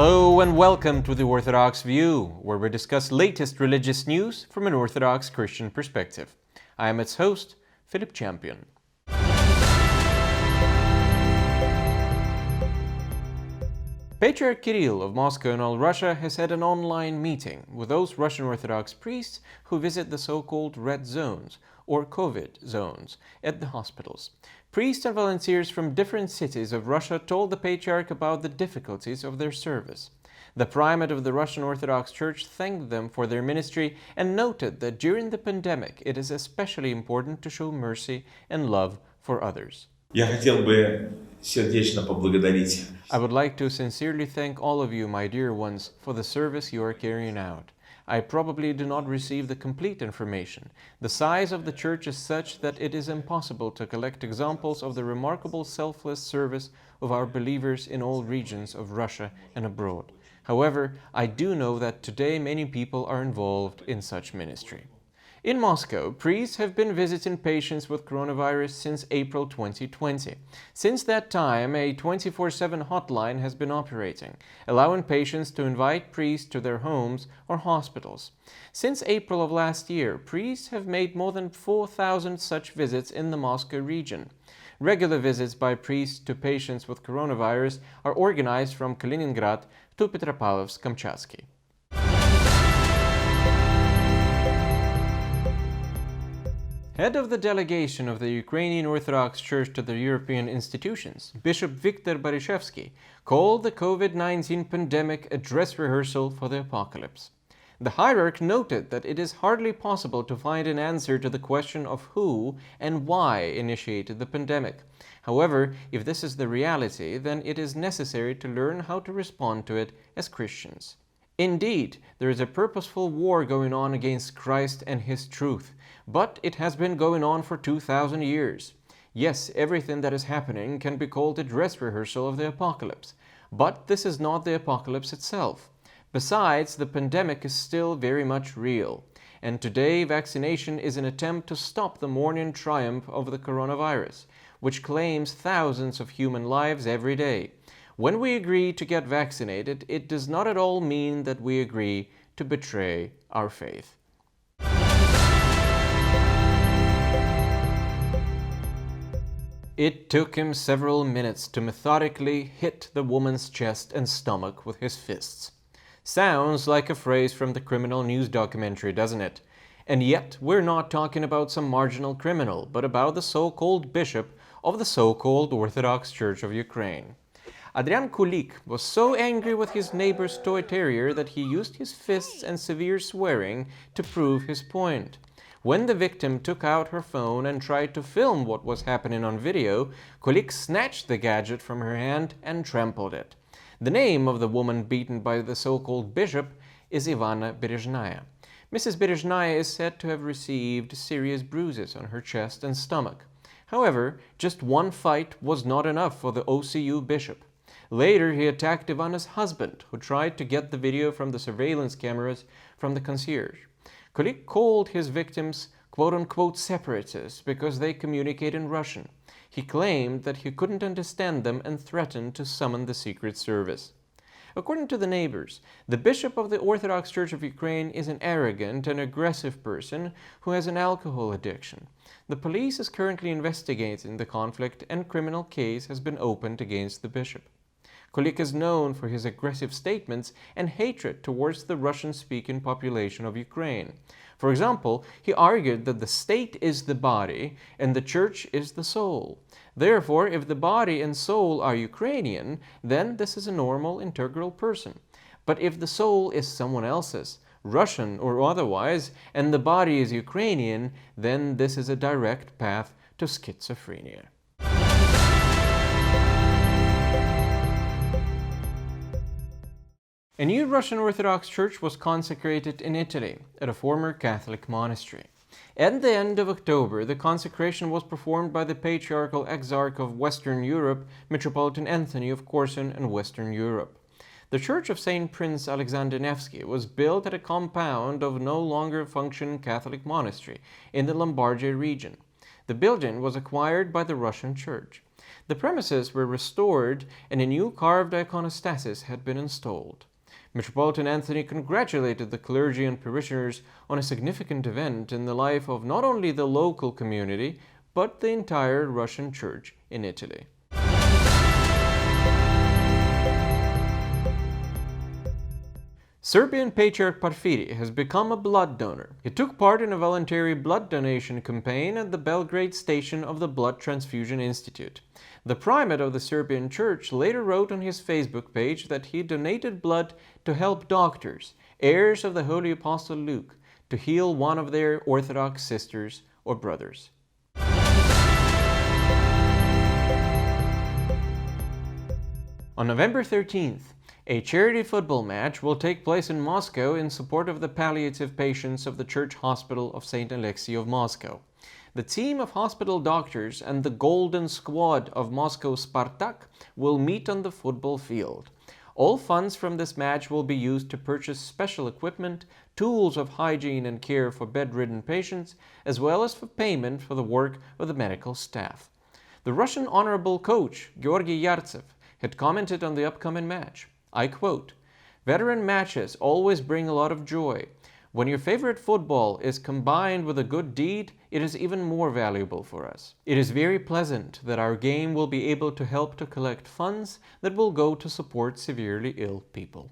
Hello and welcome to the Orthodox View, where we discuss latest religious news from an Orthodox Christian perspective. I am its host, Philip Champion. Patriarch Kirill of Moscow and all Russia has had an online meeting with those Russian Orthodox priests who visit the so-called red zones, or COVID zones, at the hospitals. Priests and volunteers from different cities of Russia told the Patriarch about the difficulties of their service. The primate of the Russian Orthodox Church thanked them for their ministry and noted that during the pandemic it is especially important to show mercy and love for others. Я хотел бы сердечно поблагодарить. I would like to sincerely thank all of you, my dear ones, for the service you are carrying out. I probably do not receive the complete information. The size of the church is such that it is impossible to collect examples of the remarkable selfless service of our believers in all regions of Russia and abroad. However, I do know that today many people are involved in such ministry. In Moscow, priests have been visiting patients with coronavirus since April 2020. Since that time, a 24/7 hotline has been operating, allowing patients to invite priests to their homes or hospitals. Since April of last year, priests have made more than 4,000 such visits in the Moscow region. Regular visits by priests to patients with coronavirus are organized from Kaliningrad to Petropavlovsk-Kamchatsky. Head of the delegation of the Ukrainian Orthodox Church to the European institutions, Bishop Viktor Barishevsky, called the COVID-19 pandemic a dress rehearsal for the apocalypse. The hierarch noted that it is hardly possible to find an answer to the question of who and why initiated the pandemic. However, if this is the reality, then it is necessary to learn how to respond to it as Christians. Indeed, there is a purposeful war going on against Christ and His truth, but it has been going on for 2,000 years. Yes, everything that is happening can be called a dress rehearsal of the apocalypse, but this is not the apocalypse itself. Besides, the pandemic is still very much real, and today vaccination is an attempt to stop the morning triumph of the coronavirus, which claims thousands of human lives every day. When we agree to get vaccinated, it does not at all mean that we agree to betray our faith. It took him several minutes to methodically hit the woman's chest and stomach with his fists. Sounds like a phrase from the criminal news documentary, doesn't it? And yet, we're not talking about some marginal criminal, but about the so-called bishop of the so-called Orthodox Church of Ukraine. Adrian Kulik was so angry with his neighbor's toy terrier that he used his fists and severe swearing to prove his point. When the victim took out her phone and tried to film what was happening on video, Kulik snatched the gadget from her hand and trampled it. The name of the woman beaten by the so-called bishop is Ivana Berezhnaya. Mrs. Berezhnaya is said to have received serious bruises on her chest and stomach. However, just one fight was not enough for the OCU bishop. Later, he attacked Ivana's husband, who tried to get the video from the surveillance cameras from the concierge. Kulik called his victims quote-unquote separatists because they communicate in Russian. He claimed that he couldn't understand them and threatened to summon the Secret Service. According to the neighbors, the bishop of the Orthodox Church of Ukraine is an arrogant and aggressive person who has an alcohol addiction. The police is currently investigating the conflict and criminal case has been opened against the bishop. Kulik is known for his aggressive statements and hatred towards the Russian-speaking population of Ukraine. For example, he argued that the state is the body and the church is the soul. Therefore, if the body and soul are Ukrainian, then this is a normal, integral person. But if the soul is someone else's, Russian or otherwise, and the body is Ukrainian, then this is a direct path to schizophrenia. A new Russian Orthodox Church was consecrated in Italy at a former Catholic monastery. At the end of October, the consecration was performed by the Patriarchal Exarch of Western Europe, Metropolitan Anthony of Korsun and Western Europe. The Church of St. Prince Alexander Nevsky was built at a compound of no longer functioning Catholic monastery in the Lombardy region. The building was acquired by the Russian Church. The premises were restored and a new carved iconostasis had been installed. Metropolitan Anthony congratulated the clergy and parishioners on a significant event in the life of not only the local community, but the entire Russian Church in Italy. Serbian Patriarch Porphyry has become a blood donor. He took part in a voluntary blood donation campaign at the Belgrade station of the Blood Transfusion Institute. The primate of the Serbian Church later wrote on his Facebook page that he donated blood to help doctors, heirs of the Holy Apostle Luke, to heal one of their Orthodox sisters or brothers. On November 13th, a charity football match will take place in Moscow in support of the palliative patients of the Church Hospital of St. Alexei of Moscow. The team of hospital doctors and the Golden Squad of Moscow Spartak will meet on the football field. All funds from this match will be used to purchase special equipment, tools of hygiene and care for bedridden patients, as well as for payment for the work of the medical staff. The Russian honorable coach, Georgy Yartsev, had commented on the upcoming match. I quote, "Veteran matches always bring a lot of joy. When your favorite football is combined with a good deed, it is even more valuable for us. It is very pleasant that our game will be able to help to collect funds that will go to support severely ill people."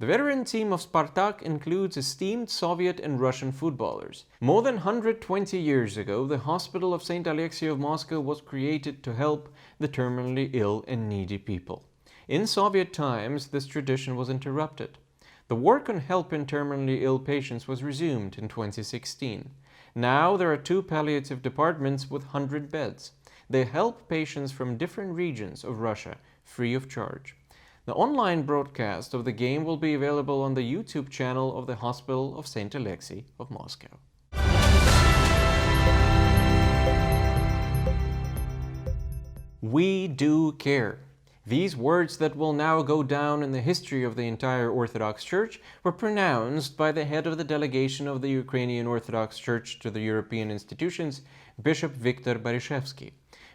The veteran team of Spartak includes esteemed Soviet and Russian footballers. More than 120 years ago, the Hospital of St. Alexei of Moscow was created to help the terminally ill and needy people. In Soviet times, this tradition was interrupted. The work on helping terminally ill patients was resumed in 2016. Now there are 2 palliative departments with 100 beds. They help patients from different regions of Russia free of charge. The online broadcast of the game will be available on the YouTube channel of the Hospital of St. Alexei of Moscow. We do care. These words that will now go down in the history of the entire Orthodox Church were pronounced by the head of the delegation of the Ukrainian Orthodox Church to the European institutions, Bishop Viktor Barishevsky.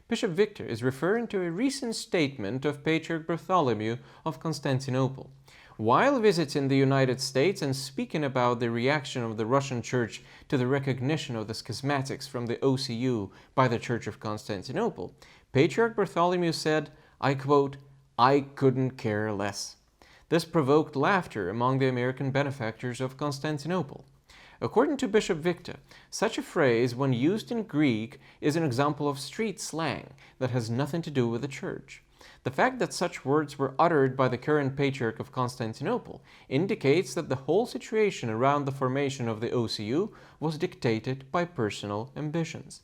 Bishop Victor is referring to a recent statement of Patriarch Bartholomew of Constantinople. While visiting the United States and speaking about the reaction of the Russian Church to the recognition of the schismatics from the OCU by the Church of Constantinople, Patriarch Bartholomew said, I quote, "I couldn't care less." This provoked laughter among the American benefactors of Constantinople. According to Bishop Victor, such a phrase, when used in Greek, is an example of street slang that has nothing to do with the Church. The fact that such words were uttered by the current Patriarch of Constantinople indicates that the whole situation around the formation of the OCU was dictated by personal ambitions.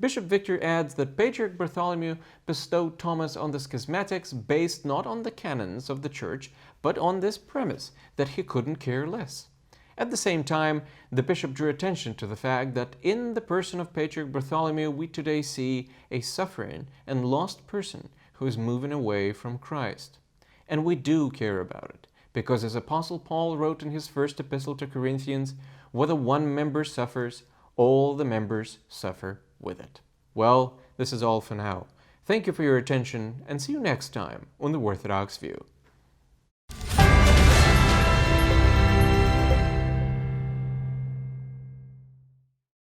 Bishop Victor adds that Patriarch Bartholomew bestowed Thomas on the schismatics based not on the canons of the Church, but on this premise that he couldn't care less. At the same time, the bishop drew attention to the fact that in the person of Patriarch Bartholomew we today see a suffering and lost person who is moving away from Christ. And we do care about it, because as Apostle Paul wrote in his first epistle to Corinthians, whether one member suffers, all the members suffer with it. Well, this is all for now. Thank you for your attention, and see you next time on The Orthodox View.